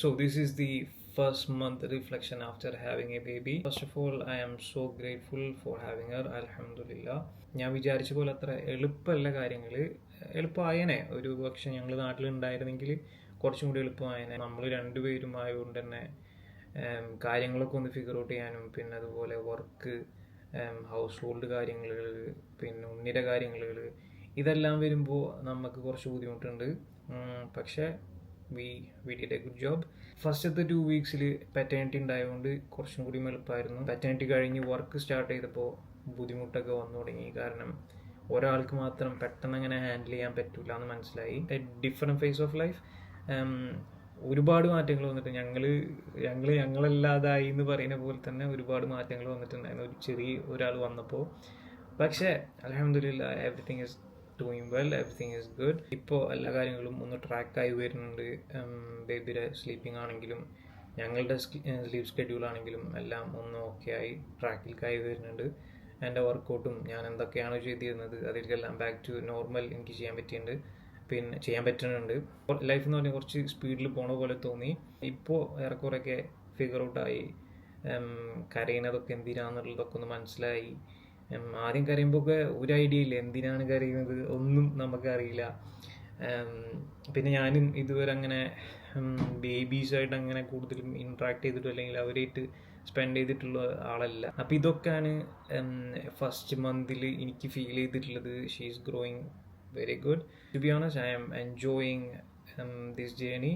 So this is the first month reflection after having a baby. First of all, I am so grateful for having her. Alhamdulillah. ഞാൻ വിചാരിച്ച പോലെ അത്ര എളുപ്പമല്ല കാര്യങ്ങൾ. എളുപ്പമായേനെ. ഒരു പക്ഷെ ഞങ്ങൾ നാട്ടിലുണ്ടായിരുന്നെങ്കിൽ കുറച്ചും കൂടി എളുപ്പമായേനെ. നമ്മൾ രണ്ടുപേരും ആയതുകൊണ്ട് തന്നെ കാര്യങ്ങളൊക്കെ ഒന്ന് ഫിഗർ ഔട്ട് ചെയ്യാനും പിന്നെ അതുപോലെ വർക്ക്, ഹൗസ് ഹോൾഡ് കാര്യങ്ങൾ, പിന്നെ ഉണ്ണിയുടെ കാര്യങ്ങൾ, ഇതെല്ലാം വരുമ്പോൾ നമുക്ക് കുറച്ച് ബുദ്ധിമുട്ടുണ്ട്. പക്ഷേ we did A good job. ഫസ്റ്റത്തെ 2 വീക്സിൽ പാറ്റേണിറ്റി ഉണ്ടായതുകൊണ്ട് കുറച്ചും കൂടി എളുപ്പമായിരുന്നു. പാറ്റേണിറ്റി കഴിഞ്ഞ് വർക്ക് സ്റ്റാർട്ട് ചെയ്തപ്പോൾ ബുദ്ധിമുട്ടൊക്കെ വന്നു തുടങ്ങി. കാരണം ഒരാൾക്ക് മാത്രം പെട്ടെന്ന് അങ്ങനെ ഹാൻഡിൽ ചെയ്യാൻ പറ്റില്ല എന്ന് മനസ്സിലായി. A different phase of life. ഒരുപാട് മാറ്റങ്ങൾ വന്നിട്ട് ഞങ്ങളല്ലാതായി എന്ന് പറയുന്ന പോലെ തന്നെ ഒരുപാട് മാറ്റങ്ങൾ വന്നിട്ടുണ്ടായിരുന്നു ഒരു ചെറിയ ഒരാൾ വന്നപ്പോൾ. പക്ഷേ അൽഹംദുലില്ലാ everything is doing well, everything is good. ഇപ്പോൾ എല്ലാ കാര്യങ്ങളും ഒന്ന് ട്രാക്കായി വരുന്നുണ്ട്. ബേബിയുടെ സ്ലീപ്പിംഗ് ആണെങ്കിലും ഞങ്ങളുടെ സ്ലീപ്പ് സ്കെഡ്യൂൾ ആണെങ്കിലും എല്ലാം ഒന്ന് ഓക്കെ ആയി ട്രാക്കിലേക്കായി വരുന്നുണ്ട്. എൻ്റെ വർക്കൗട്ടും ഞാൻ എന്തൊക്കെയാണോ ചെയ്തിരുന്നത് അതിലേക്കെല്ലാം ബാക്ക് ടു നോർമൽ എനിക്ക് ചെയ്യാൻ പറ്റുന്നുണ്ട്. ലൈഫ് എന്ന് പറഞ്ഞാൽ കുറച്ച് സ്പീഡിൽ പോണ പോലെ തോന്നി. ഇപ്പോൾ ഏറെക്കുറെയൊക്കെ ഫിഗർ ഔട്ടായി. കരയുന്നതൊക്കെ എന്തിനാന്നുള്ളതൊക്കെ ഒന്ന് മനസ്സിലായി. ആദ്യം കരയുമ്പോൾ ഒക്കെ ഒരു ഐഡിയ ഇല്ല എന്തിനാണ് കരയുന്നത്, ഒന്നും നമുക്കറിയില്ല. പിന്നെ ഞാനും ഇതുവരെ അങ്ങനെ ബേബീസായിട്ട് അങ്ങനെ കൂടുതലും ഇൻട്രാക്ട് ചെയ്തിട്ടും അല്ലെങ്കിൽ അവരായിട്ട് സ്പെൻഡ് ചെയ്തിട്ടുള്ള ആളല്ല. അപ്പോൾ ഇതൊക്കെയാണ് ഫസ്റ്റ് മന്തിൽ എനിക്ക് ഫീൽ ചെയ്തിട്ടുള്ളത്. She is growing very good. To be honest, I am enjoying this journey.